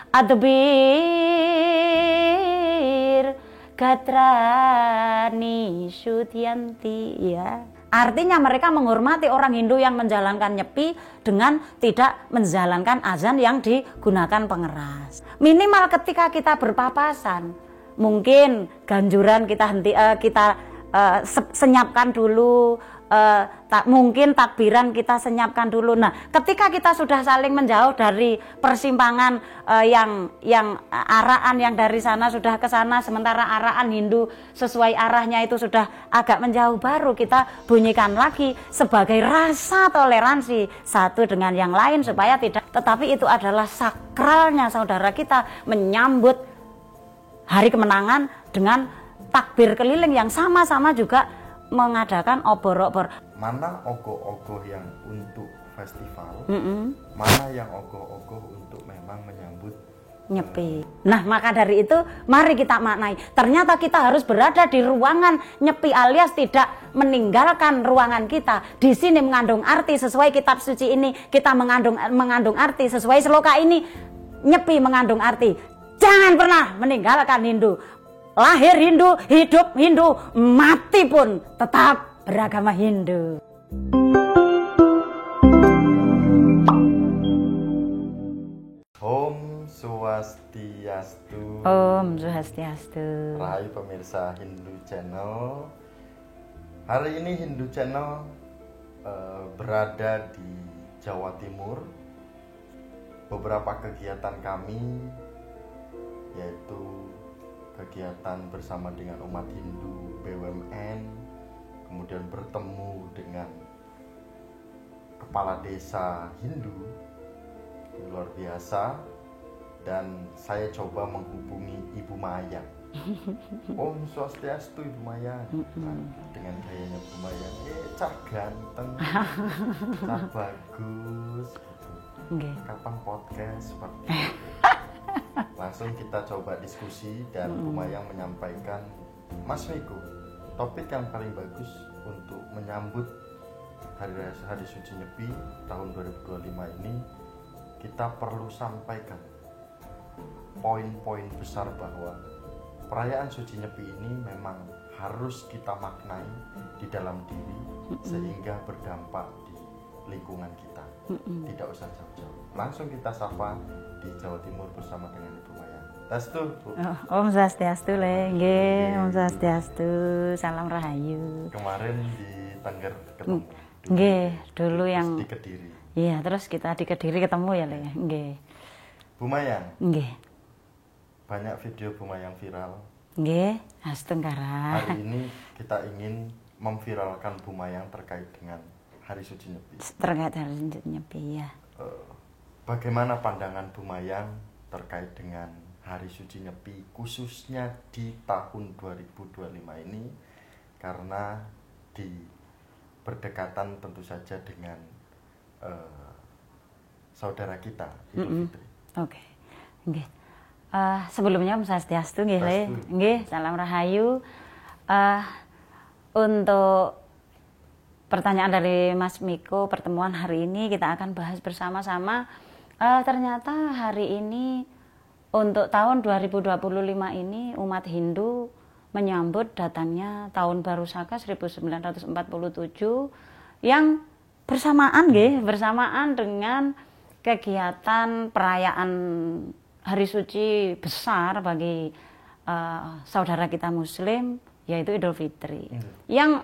adbir gatrani syudyanti, ya. Artinya mereka menghormati orang Hindu yang menjalankan nyepi dengan tidak menjalankan azan yang digunakan pengeras. Minimal ketika kita berpapasan, mungkin ganjuran kita senyapkan dulu, mungkin takbiran kita senyapkan dulu. Nah, ketika kita sudah saling menjauh dari persimpangan yang araan yang dari sana sudah ke sana, sementara araan Hindu sesuai arahnya itu sudah agak menjauh, baru kita bunyikan lagi sebagai rasa toleransi satu dengan yang lain supaya tidak. Tetapi itu adalah sakralnya saudara kita menyambut hari kemenangan dengan takbir keliling yang sama-sama juga mengadakan obor-obor. Mana ogoh-ogoh yang untuk festival, mana yang ogoh-ogoh untuk memang menyambut nyepi. Nah, maka dari itu mari kita maknai. Ternyata kita harus berada di ruangan nyepi alias tidak meninggalkan ruangan kita. Di sini mengandung arti sesuai kitab suci ini, kita mengandung arti sesuai seloka ini. Nyepi mengandung arti. Jangan pernah meninggalkan Hindu. Lahir Hindu, hidup Hindu, mati pun tetap beragama Hindu. Om Swastiastu. Om Swastiastu. Hai pemirsa Hindu Channel. Hari ini Hindu Channel berada di Jawa Timur. Beberapa kegiatan kami yaitu kegiatan bersama dengan umat Hindu BUMN, kemudian bertemu dengan kepala desa Hindu, luar biasa. Dan saya coba menghubungi Ibu Maya. Om Swastiastu Ibu Maya. Dengan gayanya Ibu Maya, cah ganteng, cah bagus. Kapan podcast seperti itu? Langsung kita coba diskusi dan Bu Mayang menyampaikan, Mas Miko, topik yang paling bagus untuk menyambut Hari Suci Nyepi tahun 2025 ini, kita perlu sampaikan poin-poin besar bahwa perayaan Suci Nyepi ini memang harus kita maknai di dalam diri sehingga berdampak di lingkungan kita. Tidak usah jauh-jauh, langsung kita sapa di Jawa Timur bersama dengan Ibu Maya. Tastu, Bu. Om Swastiastu le, nggih, Om Swastiastu, salam rahayu. Kemarin di Tengger ketemu. Nggih, dulu yang di Kediri. Iya, terus kita di Kediri ketemu ya le, nggih. Bu Mayang. Nggih. Banyak video Bu Mayang viral. Nggih, astengkara. Hari ini kita ingin memviralkan Bu Mayang terkait dengan Hari Suci Nyepi. Terkait Hari Suci Nyepi, ya. Bagaimana pandangan Bu Mayang terkait dengan Hari Suci Nyepi khususnya di tahun 2025 ini, karena di berdekatan tentu saja dengan saudara kita Idul Fitri. Oke. Nggih. Sebelumnya Om Swastiastu nggih le. Nggih, salam rahayu. Untuk pertanyaan dari Mas Miko, pertemuan hari ini kita akan bahas bersama-sama. Ternyata hari ini untuk tahun 2025 ini umat Hindu menyambut datangnya tahun baru Saka 1947 yang bersamaan dengan kegiatan perayaan hari suci besar bagi saudara kita Muslim, yaitu Idul Fitri. Yang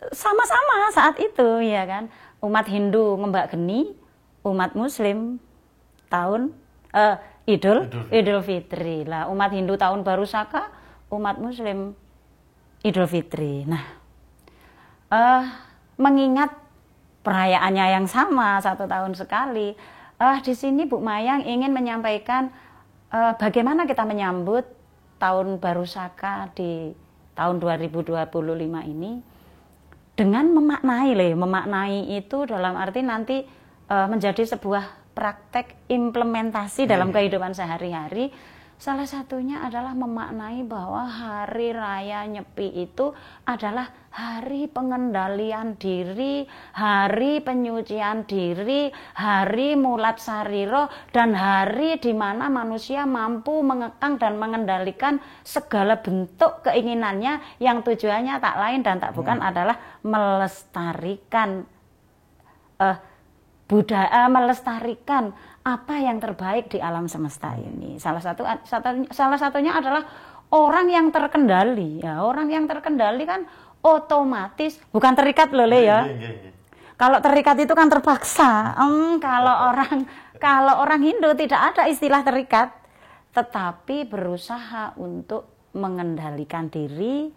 sama-sama saat itu, ya kan, umat Hindu ngembak geni, umat Muslim tahun Idul Fitri. Lah, umat Hindu tahun baru Saka, umat Muslim Idul Fitri. Nah, mengingat perayaannya yang sama, 1 tahun sekali, di sini Bu Mayang ingin menyampaikan bagaimana kita menyambut tahun baru Saka di tahun 2025 ini dengan memaknai itu dalam arti nanti menjadi sebuah praktek implementasi dalam kehidupan sehari-hari Salah satunya adalah memaknai bahwa hari raya Nyepi itu adalah hari pengendalian diri, hari penyucian diri, hari mulat sariro, dan hari di mana manusia mampu mengekang dan mengendalikan segala bentuk keinginannya yang tujuannya tak lain dan tak bukan adalah melestarikan budaya, melestarikan apa yang terbaik di alam semesta ini. Salah satunya adalah orang yang terkendali. Ya, orang yang terkendali kan otomatis bukan terikat loh Le ya. Kalau terikat itu kan terpaksa. Kalau orang Hindu tidak ada istilah terikat, tetapi berusaha untuk mengendalikan diri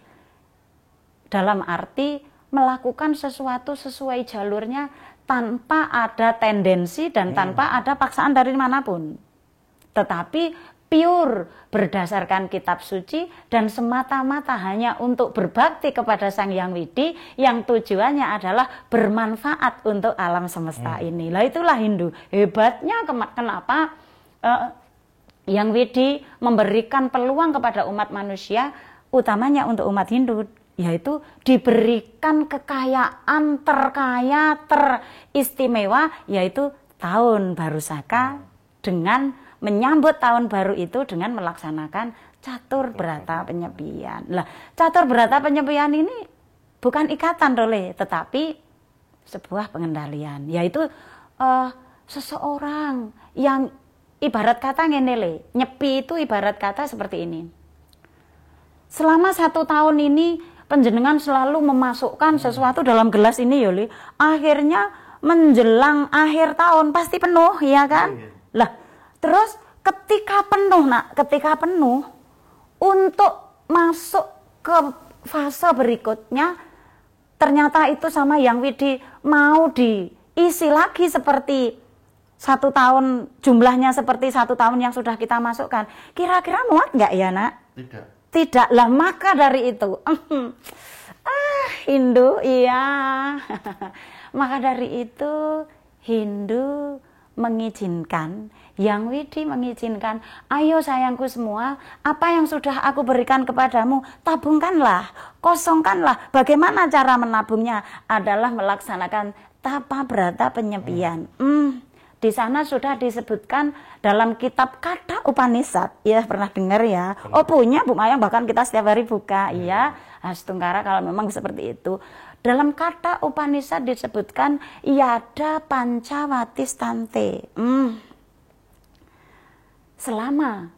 dalam arti melakukan sesuatu sesuai jalurnya tanpa ada tendensi dan tanpa ada paksaan dari manapun. Tetapi pure berdasarkan kitab suci dan semata-mata hanya untuk berbakti kepada Sang Hyang Widi yang tujuannya adalah bermanfaat untuk alam semesta ini. Lah itulah Hindu. Hebatnya kenapa Hyang Widi memberikan peluang kepada umat manusia, utamanya untuk umat Hindu, yaitu diberikan kekayaan terkaya, teristimewa, yaitu tahun baru Saka dengan menyambut tahun baru itu dengan melaksanakan catur berata penyepian. Lah, catur berata penyepian ini bukan ikatan Dole, tetapi sebuah pengendalian, yaitu seseorang yang ibarat kata ngene Le, nyepi itu ibarat kata seperti ini. Selama 1 tahun ini panjenengan selalu memasukkan sesuatu dalam gelas ini Yoli, akhirnya menjelang akhir tahun pasti penuh, ya kan? Lah, terus ketika penuh untuk masuk ke fase berikutnya, ternyata itu sama Hyang Widi mau diisi lagi seperti 1 tahun, jumlahnya seperti 1 tahun yang sudah kita masukkan. Kira-kira muat nggak ya Nak? Tidak lah, maka dari itu Hindu iya maka dari itu Hindu mengizinkan, Hyang Widi mengizinkan, ayo sayangku semua, apa yang sudah aku berikan kepadamu, tabungkanlah, kosongkanlah. Bagaimana cara menabungnya? Adalah melaksanakan tapa berata penyepian. Di sana sudah disebutkan dalam kitab Kata Upanishad, ya pernah dengar ya? Oh punya Bu Mayang, bahkan kita setiap hari buka, ya. Astungkara kalau memang seperti itu. Dalam Kata Upanishad disebutkan Yada Pancawati Stante. Selama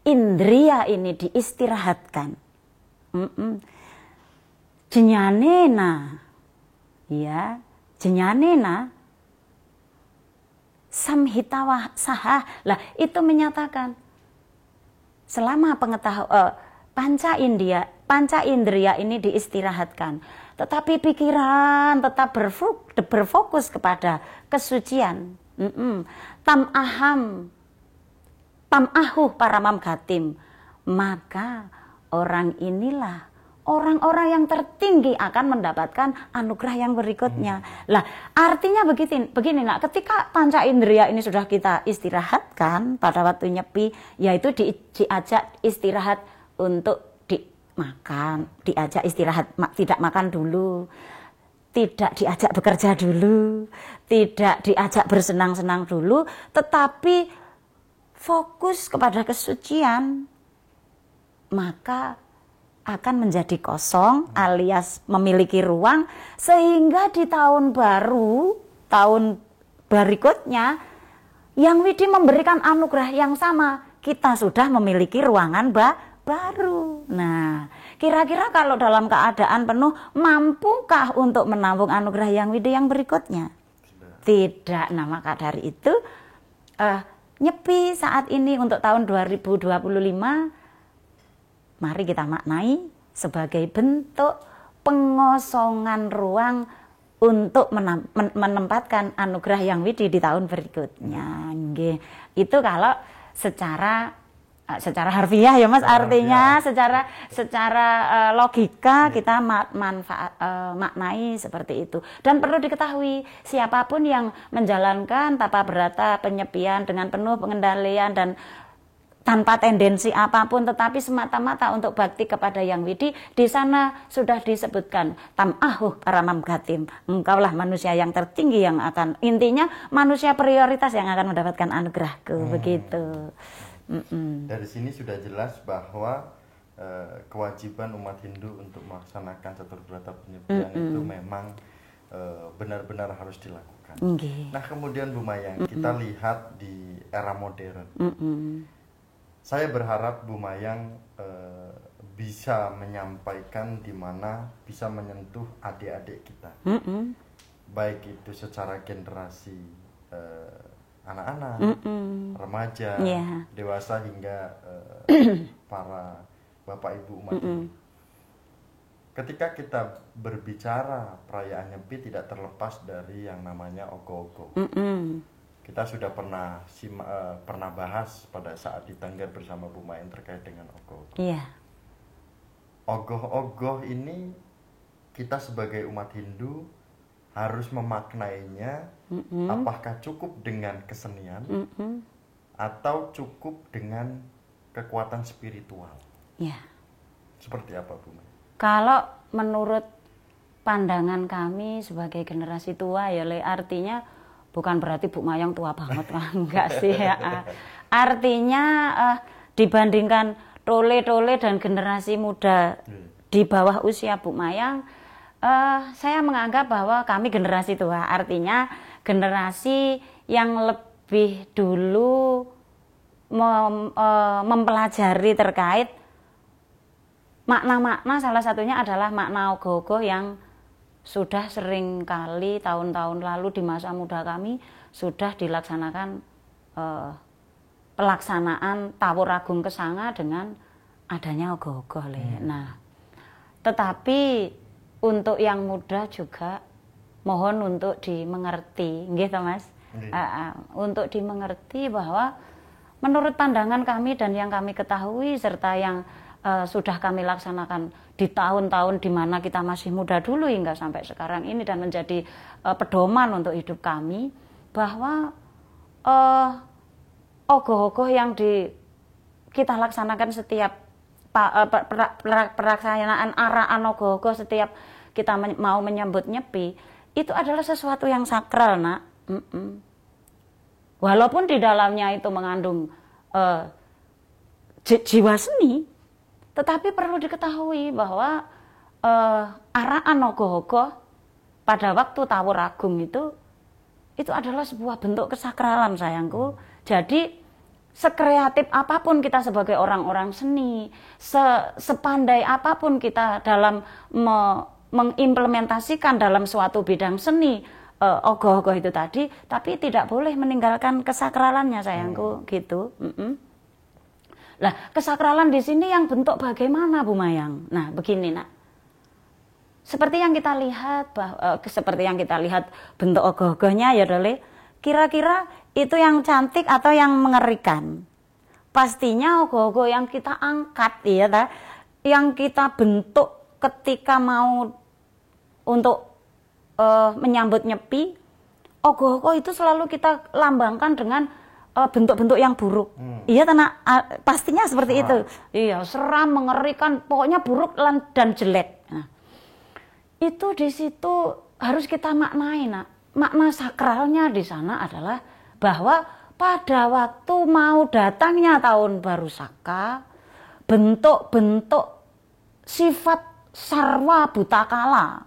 indria ini diistirahatkan, jenyanena, ya, jenyanena samhitawa saha, lah itu menyatakan selama panca indria ini diistirahatkan, tetapi pikiran tetap berfokus kepada kesucian. Tam paramam gatim, maka orang inilah orang-orang yang tertinggi akan mendapatkan anugerah yang berikutnya. Lah, artinya begini Nak, ketika panca indera ini sudah kita istirahatkan pada waktu nyepi, yaitu diajak istirahat untuk dimakan, diajak istirahat, tidak makan dulu, tidak diajak bekerja dulu, tidak diajak bersenang-senang dulu, tetapi fokus kepada kesucian, maka akan menjadi kosong alias memiliki ruang, sehingga di tahun baru, tahun berikutnya Hyang Widi memberikan anugerah yang sama, kita sudah memiliki ruangan baru. Nah, kira-kira kalau dalam keadaan penuh, mampukah untuk menampung anugerah Hyang Widi yang berikutnya? Tidak. Nah, maka dari itu nyepi saat ini untuk tahun 2025 mari kita maknai sebagai bentuk pengosongan ruang untuk menempatkan anugerah Hyang Widi di tahun berikutnya. Itu kalau secara harfiah ya Mas, artinya secara logika kita maknai seperti itu. Dan perlu diketahui, siapapun yang menjalankan tapa berata penyepian dengan penuh pengendalian dan tanpa tendensi apapun, tetapi semata-mata untuk bakti kepada Yang Widi. Di sana sudah disebutkan tamahu paramam gatim, engkaulah manusia yang tertinggi yang akan, intinya manusia prioritas yang akan mendapatkan anugerahku. Begitu. Dari sini sudah jelas bahwa kewajiban umat Hindu untuk melaksanakan catur berata penyepian itu memang benar-benar harus dilakukan. Nah kemudian Bu Mayang, kita lihat di era modern. Saya berharap Bu Mayang bisa menyampaikan di mana bisa menyentuh adik-adik kita, baik itu secara generasi anak-anak, remaja, dewasa hingga para bapak ibu umat Hindu. Ketika kita berbicara perayaan Nyepi tidak terlepas dari yang namanya ogoh-ogoh. Kita sudah pernah bahas pada saat di Tengger bersama Bu Mayang terkait dengan ogoh-ogoh. Ogoh-ogoh ini kita sebagai umat Hindu harus memaknainya. Apakah cukup dengan kesenian atau cukup dengan kekuatan spiritual? Seperti apa Bu Mayang? Kalau menurut pandangan kami sebagai generasi tua ya, artinya bukan berarti Bu Mayang tua banget kan, enggak sih ya. Artinya dibandingkan tole-tole dan generasi muda di bawah usia Bu Mayang, saya menganggap bahwa kami generasi tua, artinya generasi yang lebih dulu mempelajari terkait makna-makna, salah satunya adalah makna ogoh-ogoh yang sudah sering kali tahun-tahun lalu di masa muda kami sudah dilaksanakan pelaksanaan Tawur Agung Kesanga dengan adanya ogoh-ogoh. Nah, tetapi untuk yang muda juga mohon untuk dimengerti, nggih to Mas? Untuk dimengerti bahwa menurut pandangan kami dan yang kami ketahui serta yang sudah kami laksanakan di tahun-tahun di mana kita masih muda dulu hingga sampai sekarang ini dan menjadi pedoman untuk hidup kami, bahwa ogoh-ogoh yang kita laksanakan setiap pelaksanaan araan ogoh-ogoh setiap kita mau menyambut Nyepi itu adalah sesuatu yang sakral, Nak. Walaupun di dalamnya itu mengandung jiwa seni, tetapi perlu diketahui bahwa araan ogoh-ogoh pada waktu Tawur Agung itu adalah sebuah bentuk kesakralan, sayangku. Jadi sekreatif apapun kita sebagai orang-orang seni, sepandai apapun kita dalam mengimplementasikan dalam suatu bidang seni ogoh-ogoh itu tadi, tapi tidak boleh meninggalkan kesakralannya, sayangku, gitu. Lah, kesakralan di sini yang bentuk bagaimana, Bu Mayang? Nah, begini, Nak. Seperti yang kita lihat bentuk ogoh-ogohnya ya, Dole. Kira-kira itu yang cantik atau yang mengerikan? Pastinya ogoh-ogoh yang kita angkat ya, yang kita bentuk ketika mau untuk menyambut Nyepi, ogoh-ogoh itu selalu kita lambangkan dengan bentuk-bentuk yang buruk. Iya, pastinya seperti itu. Iya, seram, mengerikan, pokoknya buruk dan jelek. Nah, itu di situ harus kita maknai, Nak. Makna sakralnya di sana adalah bahwa pada waktu mau datangnya tahun baru Saka, bentuk-bentuk sifat sarwa butakala,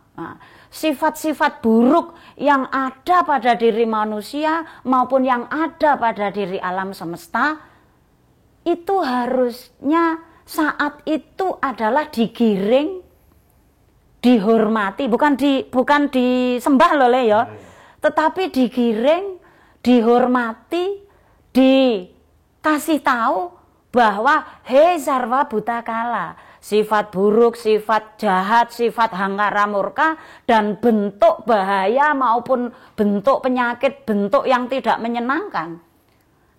sifat-sifat buruk yang ada pada diri manusia maupun yang ada pada diri alam semesta itu harusnya saat itu adalah digiring, dihormati, bukan disembah loh ya, tetapi digiring, dihormati, dikasih tahu bahwa hei sarwa butakala, sifat buruk, sifat jahat, sifat hangkara murka, dan bentuk bahaya maupun bentuk penyakit, bentuk yang tidak menyenangkan.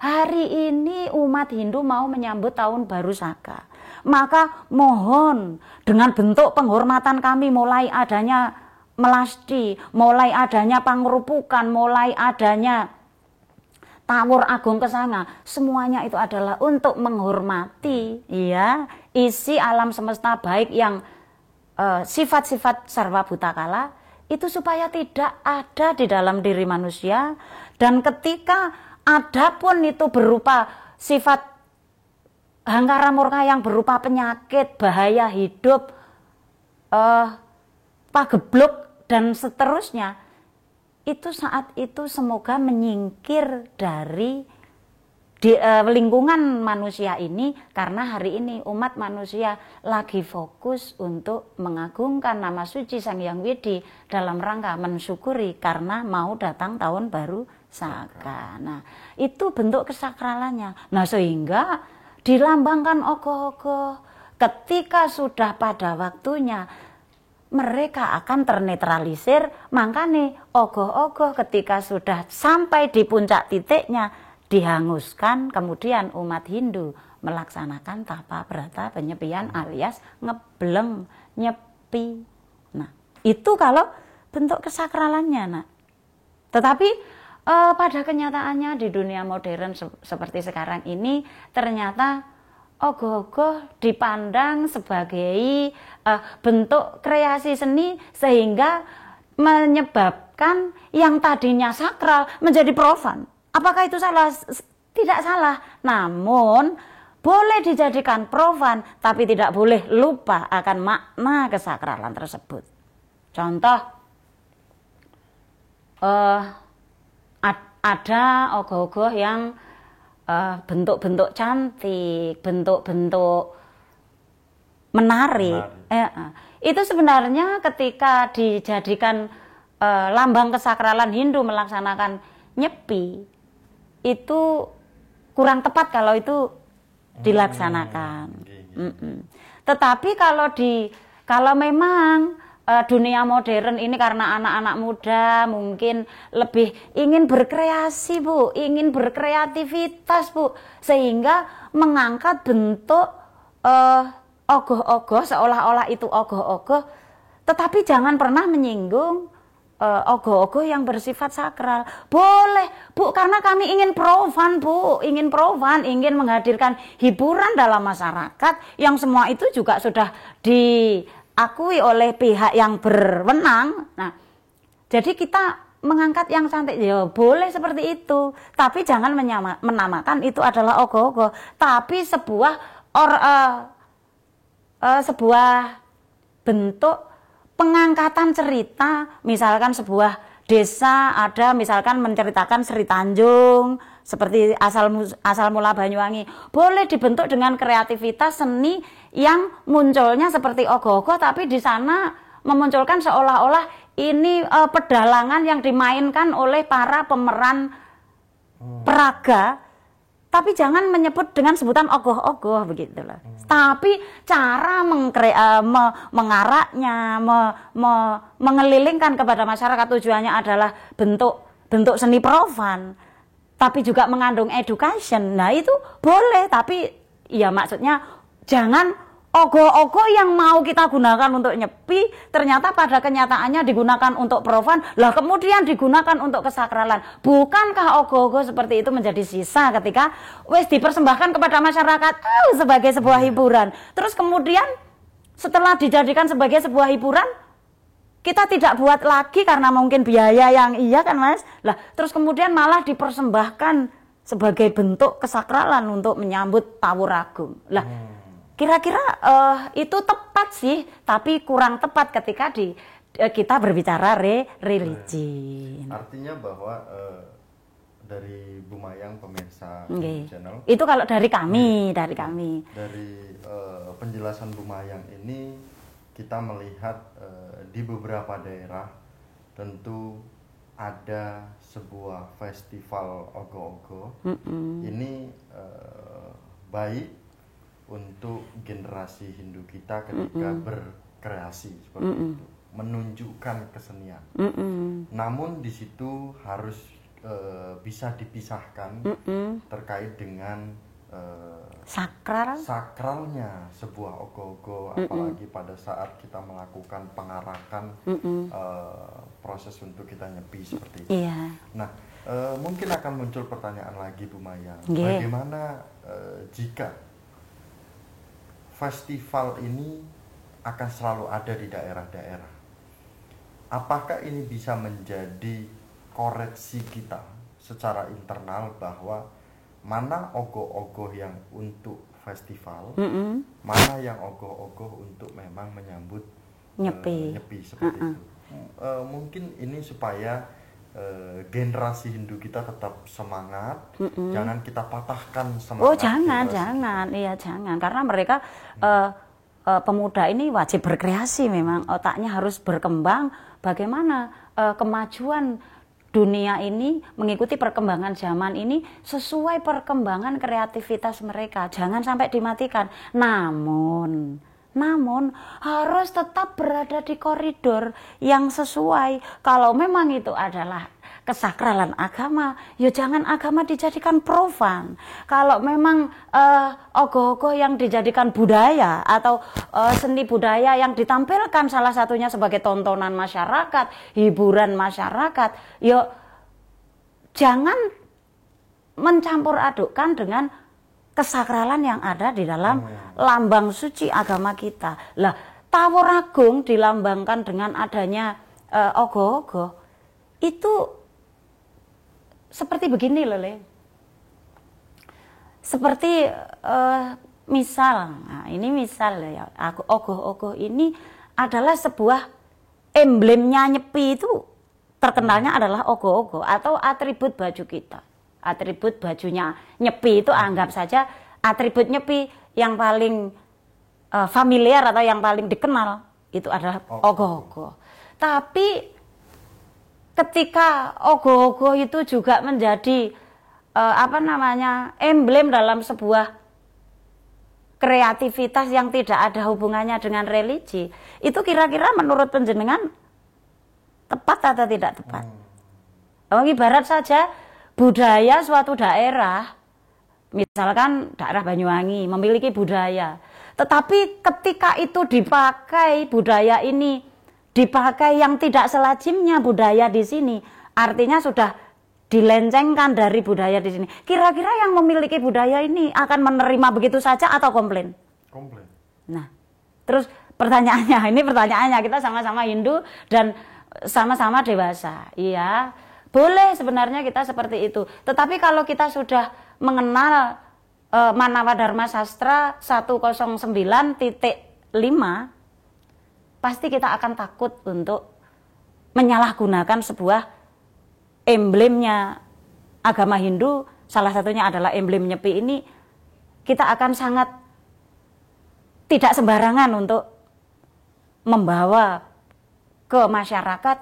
Hari ini umat Hindu mau menyambut tahun baru Saka. Maka mohon dengan bentuk penghormatan kami, mulai adanya melasti, mulai adanya pangrupukan, mulai adanya Tawur Agung Kesanga, semuanya itu adalah untuk menghormati ya isi alam semesta baik yang sifat-sifat sarwa butakala itu supaya tidak ada di dalam diri manusia, dan ketika ada pun itu berupa sifat hangkara murka yang berupa penyakit, bahaya hidup, pagebluk dan seterusnya, itu saat itu semoga menyingkir dari lingkungan manusia ini, karena hari ini umat manusia lagi fokus untuk mengagungkan nama suci Sang Hyang Widi dalam rangka mensyukuri karena mau datang tahun baru Saka. Nah, itu bentuk kesakralannya. Nah, sehingga dilambangkan ogoh-ogoh ketika sudah pada waktunya mereka akan ternetralisir. Makanya ogoh-ogoh ketika sudah sampai di puncak titiknya dihanguskan, kemudian umat Hindu melaksanakan tapa brata penyepian alias ngebleng, nyepi. Nah, itu kalau bentuk kesakralannya, nak. Tetapi pada kenyataannya di dunia modern seperti sekarang ini, ternyata ogoh-ogoh dipandang sebagai bentuk kreasi seni, sehingga menyebabkan yang tadinya sakral menjadi profan. Apakah itu salah? Tidak salah. Namun boleh dijadikan profan, tapi tidak boleh lupa akan makna kesakralan tersebut. Contoh, ada ogoh-ogoh yang bentuk-bentuk cantik, bentuk-bentuk menarik. Itu sebenarnya ketika dijadikan lambang kesakralan Hindu melaksanakan nyepi, itu kurang tepat kalau itu dilaksanakan. Tetapi kalau memang dunia modern ini karena anak-anak muda mungkin lebih ingin berkreasi, Bu, ingin berkreativitas, Bu, sehingga mengangkat bentuk ogoh-ogoh seolah-olah itu ogoh-ogoh, tetapi jangan pernah menyinggung ogoh-ogoh yang bersifat sakral. Boleh, Bu, karena kami ingin profan, Bu, ingin menghadirkan hiburan dalam masyarakat yang semua itu juga sudah diakui oleh pihak yang berwenang. Nah, jadi kita mengangkat yang cantik, ya boleh seperti itu, tapi jangan menamakan itu adalah ogoh-ogoh, tapi sebuah bentuk pengangkatan cerita. Misalkan sebuah desa ada misalkan menceritakan Sri Tanjung seperti asal mula Banyuwangi, boleh dibentuk dengan kreativitas seni yang munculnya seperti ogoh-ogoh, tapi di sana memunculkan seolah-olah ini pedalangan yang dimainkan oleh para pemeran peraga, tapi jangan menyebut dengan sebutan ogoh-ogoh begitu loh. Tapi cara mengaraknya, mengelilingkan kepada masyarakat tujuannya adalah bentuk seni profan, tapi juga mengandung education. Nah, itu boleh, tapi ya maksudnya jangan ogoh-ogoh yang mau kita gunakan untuk nyepi ternyata pada kenyataannya digunakan untuk profan, lah kemudian digunakan untuk kesakralan. Bukankah ogoh-ogoh seperti itu menjadi sisa ketika wes dipersembahkan kepada masyarakat sebagai sebuah hiburan, terus kemudian setelah dijadikan sebagai sebuah hiburan kita tidak buat lagi karena mungkin biaya yang kan, Mas, lah terus kemudian malah dipersembahkan sebagai bentuk kesakralan untuk menyambut Tawur Agung. Lah kira-kira itu tepat sih, tapi kurang tepat ketika kita berbicara religi. Artinya bahwa dari Bu Mayang pemirsa channel. Itu kalau dari kami. Dari penjelasan Bu Mayang ini kita melihat di beberapa daerah tentu ada sebuah festival ogoh-ogoh. Ini baik untuk generasi Hindu kita ketika berkreasi seperti itu, menunjukkan kesenian. Namun di situ harus bisa dipisahkan terkait dengan sakralnya sebuah ogoh-ogoh, apalagi pada saat kita melakukan pengarakan proses untuk kita nyepi seperti itu. Nah, Mungkin akan muncul pertanyaan lagi Bu Maya. Nggih. Bagaimana jika festival ini akan selalu ada di daerah-daerah? Apakah ini bisa menjadi koreksi kita secara internal bahwa mana ogoh-ogoh yang untuk festival, mana yang ogoh-ogoh untuk memang menyambut nyepi seperti itu. Mungkin ini supaya generasi Hindu kita tetap semangat, jangan kita patahkan semangat. Oh jangan, iya jangan, karena mereka pemuda ini wajib berkreasi, memang otaknya harus berkembang. Bagaimana kemajuan dunia ini mengikuti perkembangan zaman ini sesuai perkembangan kreativitas mereka, jangan sampai dimatikan. Namun harus tetap berada di koridor yang sesuai. Kalau memang itu adalah kesakralan agama, ya jangan agama dijadikan profan. Kalau memang ogoh-ogoh yang dijadikan budaya atau seni budaya yang ditampilkan salah satunya sebagai tontonan masyarakat, hiburan masyarakat, ya jangan mencampur adukkan dengan kesakralan yang ada di dalam lambang suci agama kita. Lah, Tawur Agung dilambangkan dengan adanya ogoh-ogoh. Itu seperti begini loh, Le. Seperti misal, nah ini misal ya, ogoh-ogoh ini adalah sebuah emblemnya Nyepi itu terkenalnya adalah ogoh-ogoh atau atribut baju kita. Atribut bajunya Nyepi itu anggap saja atribut Nyepi yang paling familiar atau yang paling dikenal itu adalah ogoh-ogoh. Tapi ketika ogoh-ogoh itu juga menjadi emblem dalam sebuah kreativitas yang tidak ada hubungannya dengan religi, itu kira-kira menurut panjenengan tepat atau tidak tepat? Ibarat saja budaya suatu daerah, misalkan daerah Banyuwangi memiliki budaya, tetapi ketika itu dipakai, budaya ini dipakai yang tidak selazimnya budaya di sini, artinya sudah dilencengkan dari budaya di sini. Kira-kira yang memiliki budaya ini akan menerima begitu saja atau komplain? Komplain. Nah, terus pertanyaannya, kita sama-sama Hindu dan sama-sama dewasa. Iya, boleh sebenarnya kita seperti itu. Tetapi kalau kita sudah mengenal Manawa Dharma Sastra 109.5, pasti kita akan takut untuk menyalahgunakan sebuah emblemnya agama Hindu, salah satunya adalah emblem Nyepi ini. Kita akan sangat tidak sembarangan untuk membawa ke masyarakat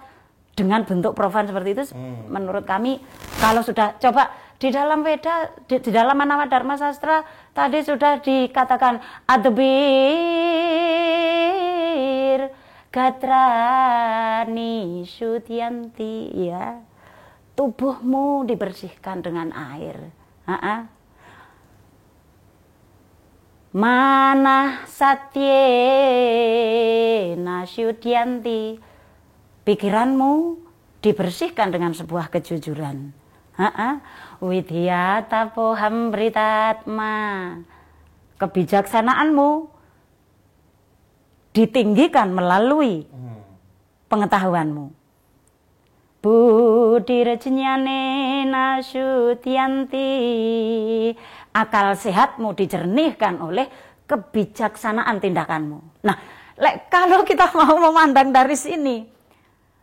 dengan bentuk profan seperti itu. Menurut kami, kalau sudah coba di dalam Weda, di dalam Manawa Dharma Sastra tadi sudah dikatakan adbir gatrani syudyanti, ya, tubuhmu dibersihkan dengan air. Mana satyena syudyanti, pikiranmu dibersihkan dengan sebuah kejujuran. Widya tapoham britatma, kebijaksanaanmu ditinggikan melalui pengetahuanmu. Budi rejnyane nasyutyanti, akal sehatmu dijernihkan oleh kebijaksanaan tindakanmu. Nah, kalau kita mau memandang dari sini,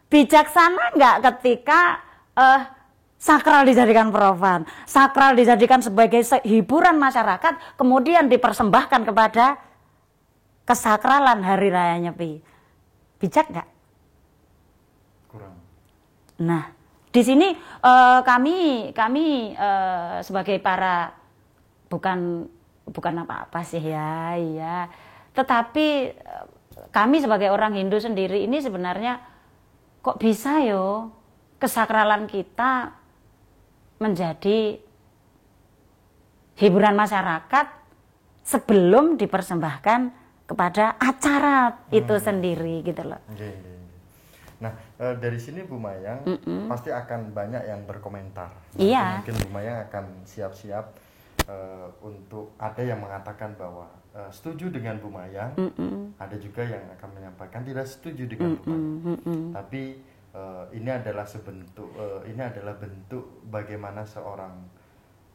bijaksana enggak ketika sakral dijadikan profan, sakral dijadikan sebagai hiburan masyarakat, kemudian dipersembahkan kepada kesakralan Hari Raya Nyepi. Bijak enggak? Kurang. Nah, di sini kami sebagai para bukan apa-apa sih ya, iya. Tetapi kami sebagai orang Hindu sendiri ini sebenarnya kok bisa yo kesakralan kita menjadi hiburan masyarakat sebelum dipersembahkan kepada acara itu sendiri gitu loh. Nah, dari sini Bu Mayang pasti akan banyak yang berkomentar. Iya. Mungkin Bu Mayang akan siap-siap untuk ada yang mengatakan bahwa setuju dengan Bu Mayang, ada juga yang akan menyampaikan tidak setuju dengan Bu Mayang. Tapi ini adalah bentuk bagaimana seorang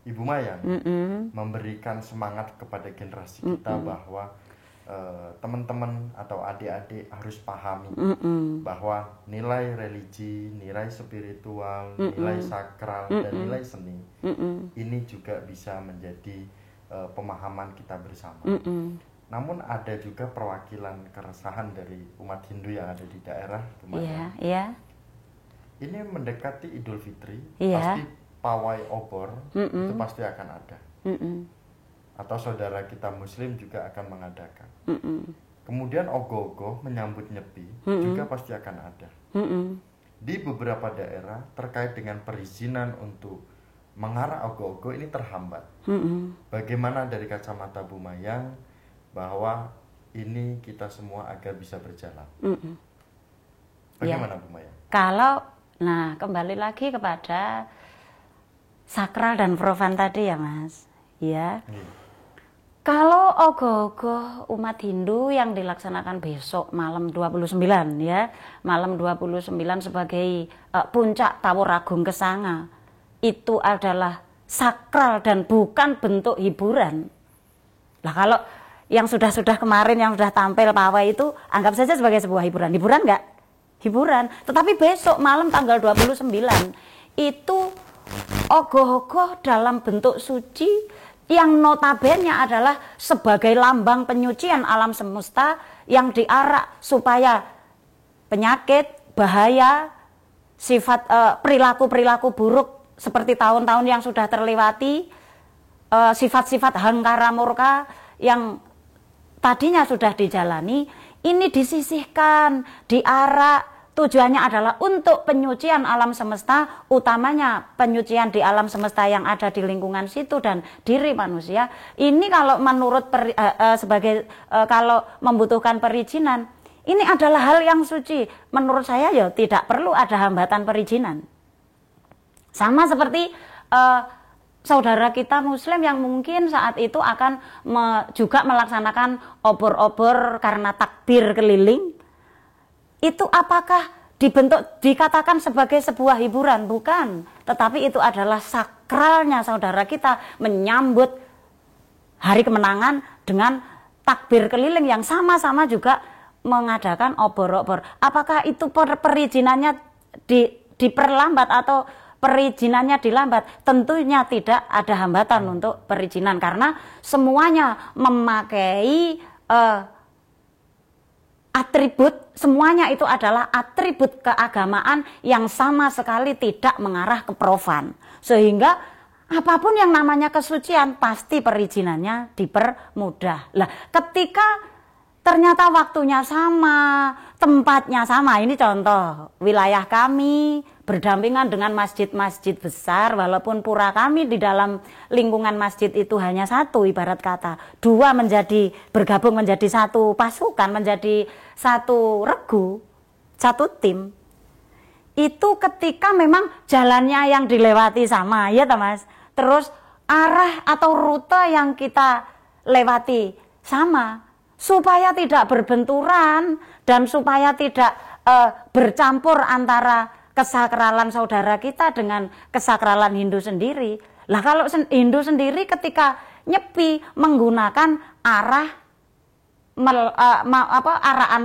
Ibu Mayang memberikan semangat kepada generasi kita bahwa teman-teman atau adik-adik harus pahami bahwa nilai religi, nilai spiritual, nilai sakral dan nilai seni ini juga bisa menjadi pemahaman kita bersama. Namun ada juga perwakilan keresahan dari umat Hindu yang ada di daerah Lumayan. Ini mendekati Idul Fitri, pasti pawai obor itu pasti akan ada. Atau saudara kita Muslim juga akan mengadakan. Kemudian ogoh-ogoh menyambut Nyepi juga pasti akan ada. Di beberapa daerah terkait dengan perizinan untuk mengarah ogoh-ogoh ini terhambat. Bagaimana dari kacamata Bu Mayang bahwa ini kita semua agar bisa berjalan? Bagaimana Bu Mayang? Kembali lagi kepada sakral dan profan tadi ya Mas. Ya. Kalau ogoh-ogoh umat Hindu yang dilaksanakan besok malam 29 ya, malam 29 sebagai puncak Tawur Agung Kesanga, itu adalah sakral dan bukan bentuk hiburan. Lah kalau yang sudah kemarin yang sudah tampil pawai itu anggap saja sebagai sebuah hiburan. Hiburan enggak? Hiburan. Tetapi besok malam tanggal 29 itu ogoh-ogoh dalam bentuk suci yang notabene adalah sebagai lambang penyucian alam semesta yang diarak supaya penyakit, bahaya, sifat perilaku-perilaku buruk seperti tahun-tahun yang sudah terlewati, sifat-sifat hangkara murka yang tadinya sudah dijalani, ini disisihkan, diarak. Tujuannya adalah untuk penyucian alam semesta, utamanya penyucian di alam semesta yang ada di lingkungan situ dan diri manusia. Ini kalau menurut kalau membutuhkan perizinan, ini adalah hal yang suci. Menurut saya ya tidak perlu ada hambatan perizinan. Sama seperti saudara kita Muslim yang mungkin saat itu akan juga melaksanakan obor-obor karena takbir keliling. Itu apakah dikatakan sebagai sebuah hiburan? Bukan, tetapi itu adalah sakralnya saudara kita menyambut hari kemenangan dengan takbir keliling yang sama-sama juga mengadakan obor-obor. Apakah itu perizinannya diperlambat atau perizinannya dilambat? Tentunya tidak ada hambatan untuk perizinan karena semuanya memakai atribut, semuanya itu adalah atribut keagamaan yang sama sekali tidak mengarah ke profan. Sehingga apapun yang namanya kesucian pasti perizinannya dipermudah. Lah, ketika ternyata waktunya sama, tempatnya sama, ini contoh wilayah kami berdampingan dengan masjid-masjid besar, walaupun pura kami di dalam lingkungan masjid itu hanya satu, ibarat kata dua bergabung menjadi satu pasukan, menjadi satu regu, satu tim. Itu ketika memang jalannya yang dilewati sama, ya Mas. Terus arah atau rute yang kita lewati sama, supaya tidak berbenturan dan supaya tidak bercampur antara kesakralan saudara kita dengan kesakralan Hindu sendiri. Lah kalau Hindu sendiri ketika nyepi menggunakan arah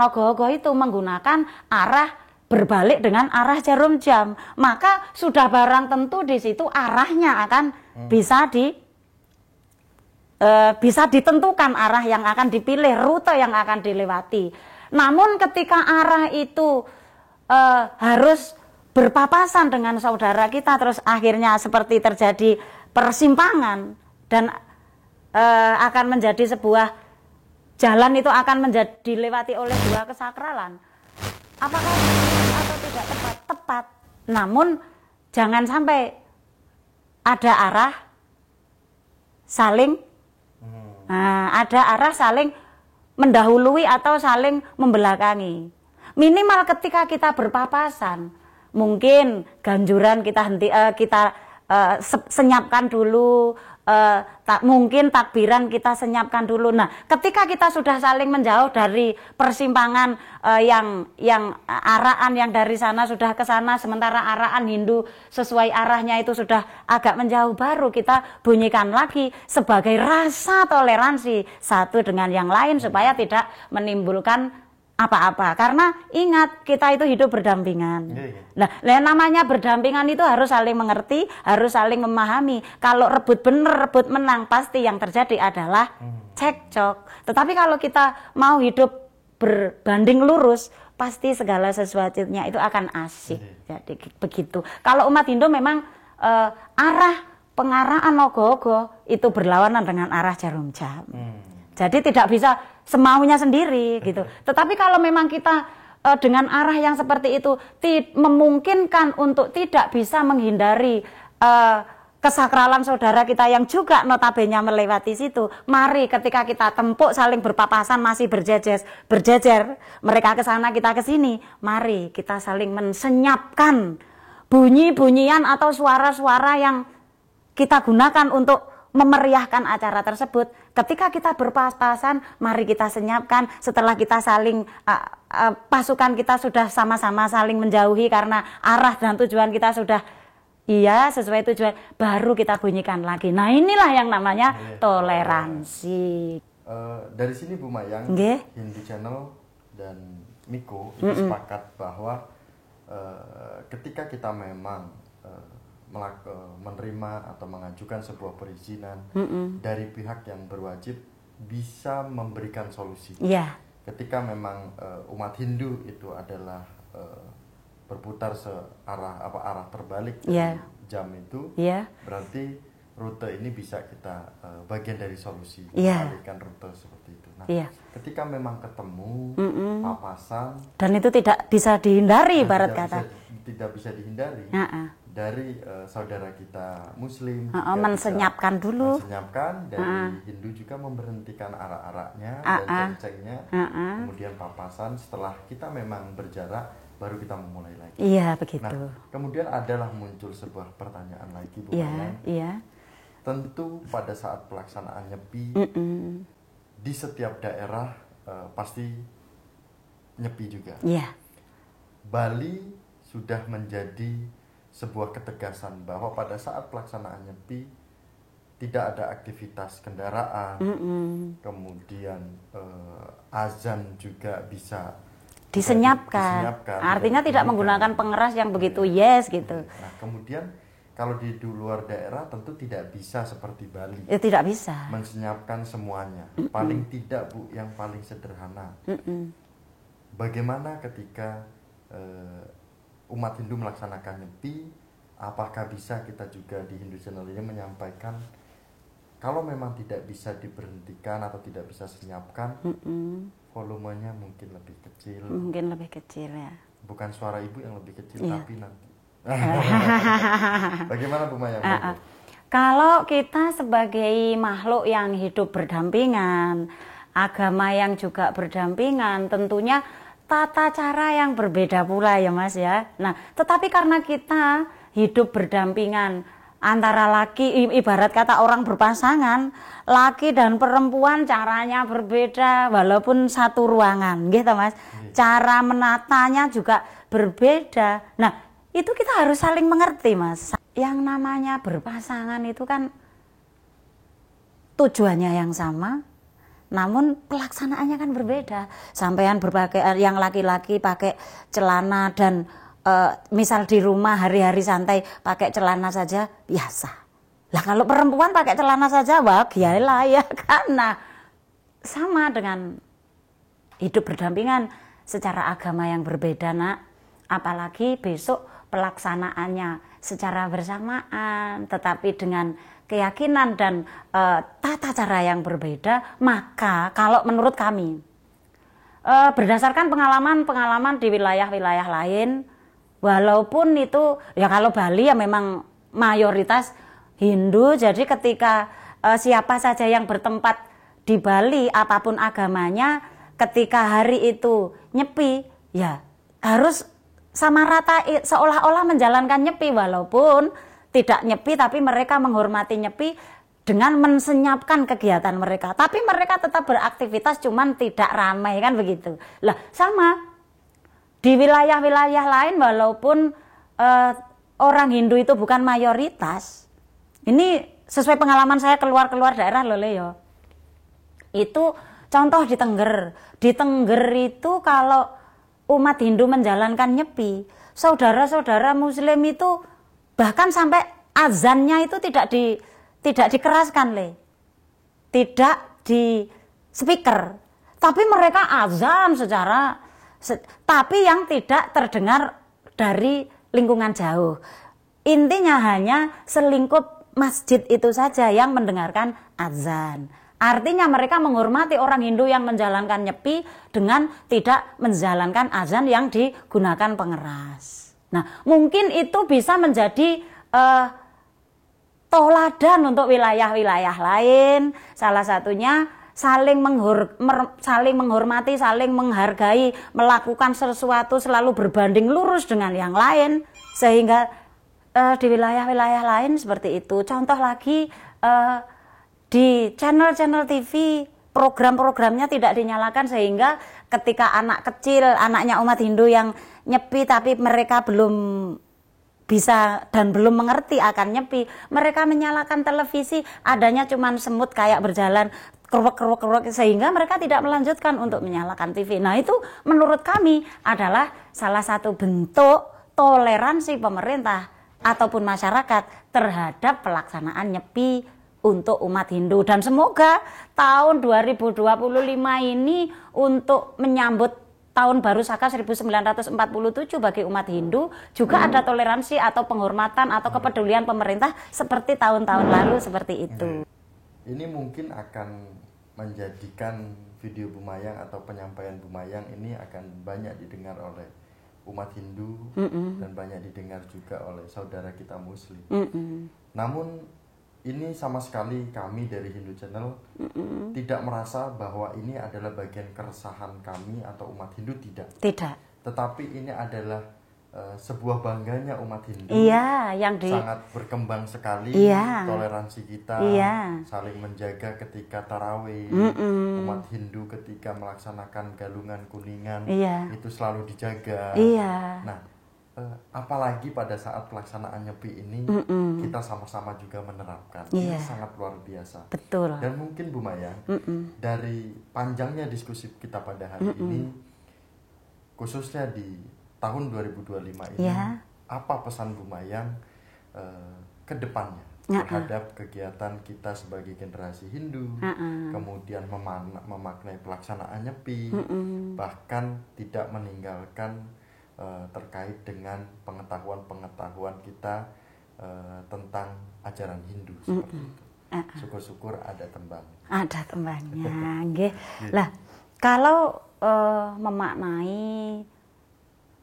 ogoh-ogoh itu menggunakan arah berbalik dengan arah jarum jam, maka sudah barang tentu di situ arahnya akan bisa ditentukan arah yang akan dipilih, rute yang akan dilewati. Namun ketika arah itu harus berpapasan dengan saudara kita, terus akhirnya seperti terjadi persimpangan dan akan menjadi sebuah jalan itu akan dilewati oleh dua kesakralan. Apakah tepat atau tidak tepat? Tepat. Namun jangan sampai ada arah saling mendahului atau saling membelakangi. minimal ketika kita berpapasan, mungkin ganjuran kita senyapkan dulu, mungkin takbiran kita senyapkan dulu. Nah, ketika kita sudah saling menjauh dari persimpangan, yang araan yang dari sana sudah ke sana, sementara araan Hindu sesuai arahnya itu sudah agak menjauh, baru kita bunyikan lagi sebagai rasa toleransi satu dengan yang lain supaya tidak menimbulkan apa-apa. Karena ingat, kita itu hidup berdampingan. Nah, namanya berdampingan itu harus saling mengerti, harus saling memahami. Kalau rebut bener, rebut menang, pasti yang terjadi adalah cekcok. Tetapi kalau kita mau hidup berbanding lurus, pasti segala sesuatunya itu akan asik. Jadi begitu. Kalau umat Hindu memang arah pengaraan ogoh-ogoh itu berlawanan dengan arah jarum jam. Jadi tidak bisa semaunya sendiri gitu. Tetapi kalau memang kita dengan arah yang seperti itu memungkinkan untuk tidak bisa menghindari kesakralan saudara kita yang juga notabene melewati situ, mari ketika kita tempuk saling berpapasan masih berjejer, mereka ke sana kita ke sini, mari kita saling mensenyapkan bunyi-bunyian atau suara-suara yang kita gunakan untuk memeriahkan acara tersebut. Ketika kita berpapasan, mari kita senyapkan. Setelah kita saling pasukan kita sudah sama-sama saling menjauhi karena arah dan tujuan kita sudah sesuai tujuan, baru kita bunyikan lagi. Nah, inilah yang namanya toleransi. Dari sini Bu Mayang, Hindu Channel dan Miko itu sepakat bahwa ketika kita memang menerima atau mengajukan sebuah perizinan dari pihak yang berwajib, bisa memberikan solusi. Ketika memang umat Hindu itu adalah berputar arah terbalik dari jam itu, berarti rute ini bisa kita bagian dari solusi, mengalihkan rute seperti itu. Nah, ketika memang ketemu papasan, dan itu tidak bisa dihindari, ibarat kata tidak bisa dihindari dari saudara kita Muslim, mensenyapkan dulu, dari Hindu juga memberhentikan arak-araknya dan ceng-cengnya, kemudian papasan. Setelah kita memang berjarak, baru kita memulai lagi. Begitu. Nah, kemudian adalah muncul sebuah pertanyaan lagi, Bu Mayang. Tentu pada saat pelaksanaan Nyepi, di setiap daerah pasti Nyepi juga. Bali sudah menjadi sebuah ketegasan bahwa pada saat pelaksanaan Nyepi tidak ada aktivitas kendaraan, kemudian azan juga bisa disenyapkan. Artinya tidak menggunakan pengeras yang begitu gitu. Nah, kemudian kalau di luar daerah tentu tidak bisa seperti Bali. Tidak bisa mensenyapkan semuanya. Paling tidak, Bu, yang paling sederhana. Bagaimana ketika umat Hindu melaksanakan Nyepi, apakah bisa kita juga di Hindu Channel ini menyampaikan kalau memang tidak bisa diberhentikan atau tidak bisa senyapkan, volumenya mungkin lebih kecil. Bukan suara ibu yang lebih kecil, tapi nanti. Bagaimana Bu Maya? Kalau kita sebagai makhluk yang hidup berdampingan, agama yang juga berdampingan, tentunya tata cara yang berbeda pula ya Mas ya. Nah, tetapi karena kita hidup berdampingan antara laki, ibarat kata orang berpasangan, laki dan perempuan caranya berbeda walaupun satu ruangan, gitu Mas. Cara menatanya juga berbeda. Nah, itu kita harus saling mengerti Mas. Yang namanya berpasangan itu kan tujuannya yang sama, namun pelaksanaannya kan berbeda. Sampean yang laki-laki pakai celana dan misal di rumah hari-hari santai pakai celana saja biasa. Lah kalau perempuan pakai celana saja, wah giyalah ya kan. Nah, sama dengan hidup berdampingan secara agama yang berbeda, Nak. Apalagi besok pelaksanaannya secara bersamaan, tetapi dengan keyakinan dan tata cara yang berbeda. Maka kalau menurut kami, berdasarkan pengalaman di wilayah-wilayah lain, walaupun itu ya kalau Bali ya memang mayoritas Hindu, jadi ketika siapa saja yang bertempat di Bali apapun agamanya, ketika hari itu Nyepi ya harus sama rata, seolah-olah menjalankan nyepi, walaupun tidak nyepi tapi mereka menghormati nyepi dengan mensenyapkan kegiatan mereka. Tapi mereka tetap beraktivitas, cuman tidak ramai, kan begitu. Lah sama di wilayah-wilayah lain, walaupun orang Hindu itu bukan mayoritas. Ini sesuai pengalaman saya keluar daerah loh Leo. Itu contoh di Tengger. Di Tengger itu kalau umat Hindu menjalankan nyepi, saudara-saudara Muslim itu bahkan sampai azannya itu tidak dikeraskan, tidak di speaker, tapi mereka azan tapi yang tidak terdengar dari lingkungan jauh. Intinya hanya selingkup masjid itu saja yang mendengarkan azan. Artinya mereka menghormati orang Hindu yang menjalankan nyepi dengan tidak menjalankan azan yang digunakan pengeras. Nah, mungkin itu bisa menjadi toladan untuk wilayah-wilayah lain. Salah satunya saling menghormati, saling menghargai, melakukan sesuatu selalu berbanding lurus dengan yang lain. Sehingga di wilayah-wilayah lain seperti itu. Contoh lagi, di channel-channel TV program-programnya tidak dinyalakan, sehingga ketika anak kecil, anaknya umat Hindu yang nyepi tapi mereka belum bisa dan belum mengerti akan nyepi, mereka menyalakan televisi, adanya cuman semut kayak berjalan keruk-keruk, sehingga mereka tidak melanjutkan untuk menyalakan TV. Nah, itu menurut kami adalah salah satu bentuk toleransi pemerintah ataupun masyarakat terhadap pelaksanaan nyepi untuk umat Hindu. Dan semoga tahun 2025 ini untuk menyambut tahun baru Saka 1947 bagi umat Hindu juga ada toleransi atau penghormatan atau kepedulian pemerintah seperti tahun-tahun lalu seperti itu. Ini mungkin akan menjadikan video Bumayang atau penyampaian Bumayang ini akan banyak didengar oleh umat Hindu dan banyak didengar juga oleh saudara kita Muslim. Namun ini sama sekali kami dari Hindu Channel tidak merasa bahwa ini adalah bagian keresahan kami atau umat Hindu, tidak. Tetapi ini adalah sebuah bangganya umat Hindu. Iya, sangat berkembang sekali toleransi kita, saling menjaga ketika tarawih, umat Hindu ketika melaksanakan galungan kuningan itu selalu dijaga. Nah, apalagi pada saat pelaksanaan nyepi ini kita sama-sama juga menerapkan. Ini sangat luar biasa. Betul. Dan mungkin Bumayang, dari panjangnya diskusi kita pada hari ini, khususnya di tahun 2025 ini, apa pesan Bumayang ke depannya terhadap kegiatan kita sebagai generasi Hindu, kemudian memaknai pelaksanaan nyepi, bahkan tidak meninggalkan terkait dengan pengetahuan-pengetahuan kita tentang ajaran Hindu seperti itu. Syukur-syukur ada tembang. Ada tembangnya, nggih. Lah, kalau memaknai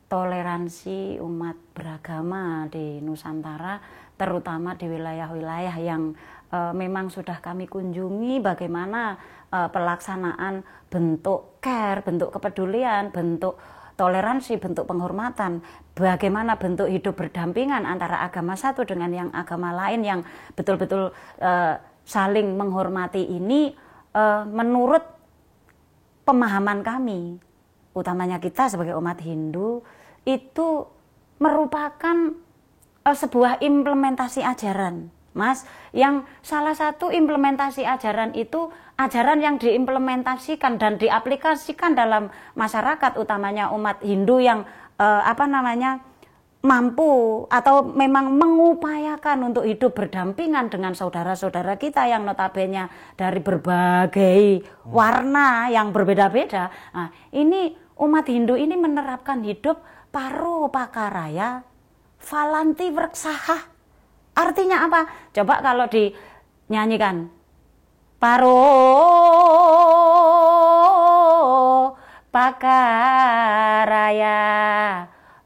toleransi umat beragama di Nusantara, terutama di wilayah-wilayah yang memang sudah kami kunjungi, bagaimana pelaksanaan bentuk care, bentuk kepedulian, bentuk toleransi, bentuk penghormatan, bagaimana bentuk hidup berdampingan antara agama satu dengan yang agama lain yang betul-betul saling menghormati ini, menurut pemahaman kami, utamanya kita sebagai umat Hindu, itu merupakan sebuah implementasi ajaran, Mas, yang salah satu implementasi ajaran itu ajaran yang diimplementasikan dan diaplikasikan dalam masyarakat, utamanya umat Hindu yang mampu atau memang mengupayakan untuk hidup berdampingan dengan saudara-saudara kita yang notabene dari berbagai warna yang berbeda-beda. Nah, ini umat Hindu ini menerapkan hidup paro pakaraya falanti wreksaha. Artinya apa? Coba kalau dinyanyikan. Paro pakaraya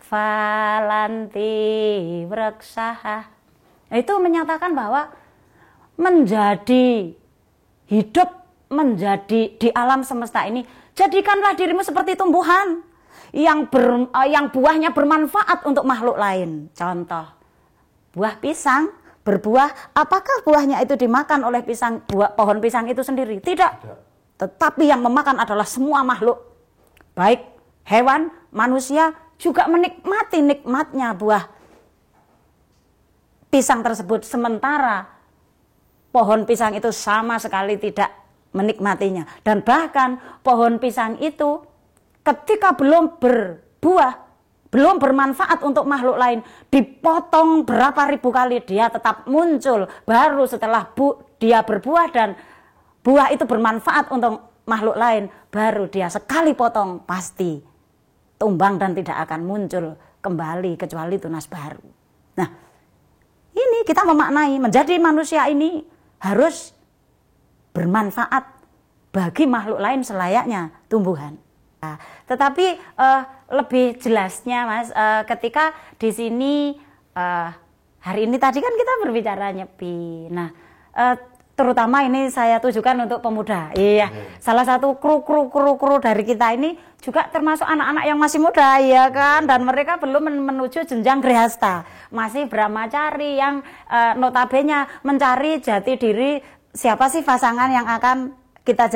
falanti wreksaha. Itu menyatakan bahwa menjadi hidup, menjadi di alam semesta ini, jadikanlah dirimu seperti tumbuhan yang buahnya bermanfaat untuk makhluk lain. Contoh, buah pisang berbuah, apakah buahnya itu dimakan oleh pohon pisang itu sendiri? Tidak. Tetapi yang memakan adalah semua makhluk. Baik hewan, manusia juga menikmati nikmatnya buah pisang tersebut. Sementara pohon pisang itu sama sekali tidak menikmatinya. Dan bahkan pohon pisang itu ketika belum berbuah, belum bermanfaat untuk makhluk lain, dipotong berapa ribu kali dia tetap muncul. Baru setelah dia berbuah dan buah itu bermanfaat untuk makhluk lain, baru dia sekali potong pasti tumbang dan tidak akan muncul kembali kecuali tunas baru. Nah, ini kita memaknai menjadi manusia ini harus bermanfaat bagi makhluk lain selayaknya tumbuhan. Nah, tetapi lebih jelasnya Mas, ketika di sini hari ini tadi kan kita berbicara nyepi. Nah, terutama ini saya tujukan untuk pemuda. Iya, salah satu kru dari kita ini juga termasuk anak-anak yang masih muda, ya kan, dan mereka belum menuju jenjang grihasta, masih brahmacari yang notabene mencari jati diri, siapa sih pasangan yang akan kita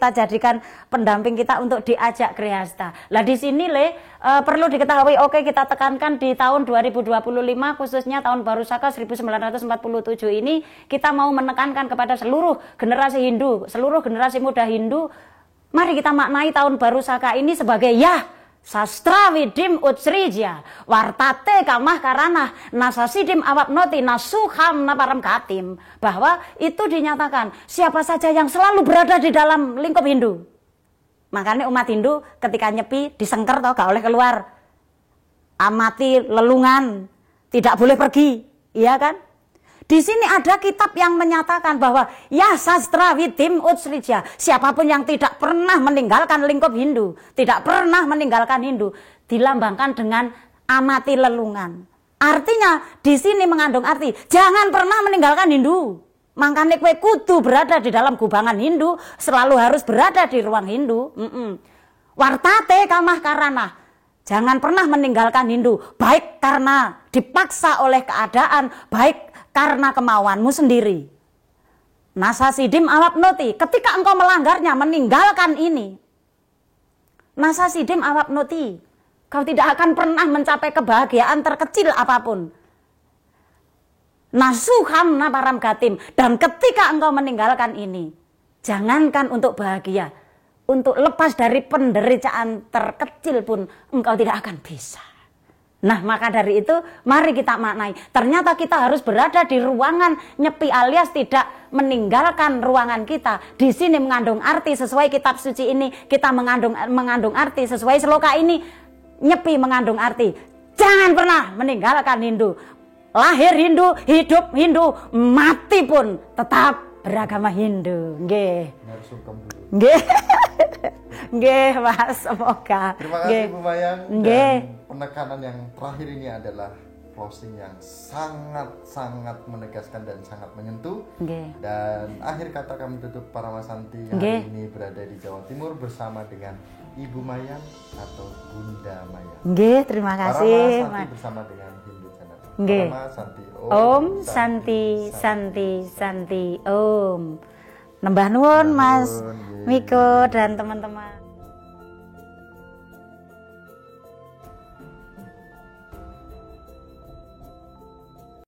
jadikan pendamping kita untuk diajak grihasta. Lah di sini perlu diketahui, oke, kita tekankan di tahun 2025 khususnya tahun Baru Saka 1947 ini kita mau menekankan kepada seluruh generasi Hindu, seluruh generasi muda Hindu, mari kita maknai tahun Baru Saka ini sebagai Sastra Widim Utsrija Wartate Kamah Karana Nasasidim Awapnoti Nasuham Naparam Katim, bahwa itu dinyatakan siapa saja yang selalu berada di dalam lingkup Hindu. Makanya umat Hindu ketika nyepi disengker toh, gak oleh keluar, amati lelungan, tidak boleh pergi, iya kan? Di sini ada kitab yang menyatakan bahwa Sastra Widim Utsrija, siapapun yang tidak pernah meninggalkan lingkup Hindu, tidak pernah meninggalkan Hindu, dilambangkan dengan amati lelungan. Artinya di sini mengandung arti jangan pernah meninggalkan Hindu. Makanya kue kudu berada di dalam gubangan Hindu, selalu harus berada di ruang Hindu. Wartate Kamah Karana, jangan pernah meninggalkan Hindu, baik karena dipaksa oleh keadaan, baik karena kemauanmu sendiri. Nasasidim awapnoti, ketika engkau melanggarnya, meninggalkan ini, nasasidim awapnoti, kau tidak akan pernah mencapai kebahagiaan terkecil apapun. Nasuham naparam gatim, dan ketika engkau meninggalkan ini, jangankan untuk bahagia, untuk lepas dari penderitaan terkecil pun engkau tidak akan bisa. Nah, maka dari itu mari kita maknai, ternyata kita harus berada di ruangan nyepi alias tidak meninggalkan ruangan kita. Di sini mengandung arti sesuai kitab suci ini, kita mengandung arti sesuai seloka ini, nyepi mengandung arti jangan pernah meninggalkan Hindu. Lahir Hindu, hidup Hindu, mati pun tetap beragama Hindu. Nggih. Nggih. Nggih, Mas, semoga. Terima kasih Bu Mayang. Nggih. Penekanan yang terakhir ini adalah closing yang sangat menegaskan dan sangat menyentuh. Nggih. Dan akhir kata kami tutup para Masanti yang hari ini berada di Jawa Timur bersama dengan Ibu Mayang atau Bunda Mayang. Nggih, terima kasih. Para Masanti bersama dengan Hindu Channel. Nggih. Para Masanti. Om Santi Om. Nembah nuwun Mas Miko dan teman-teman.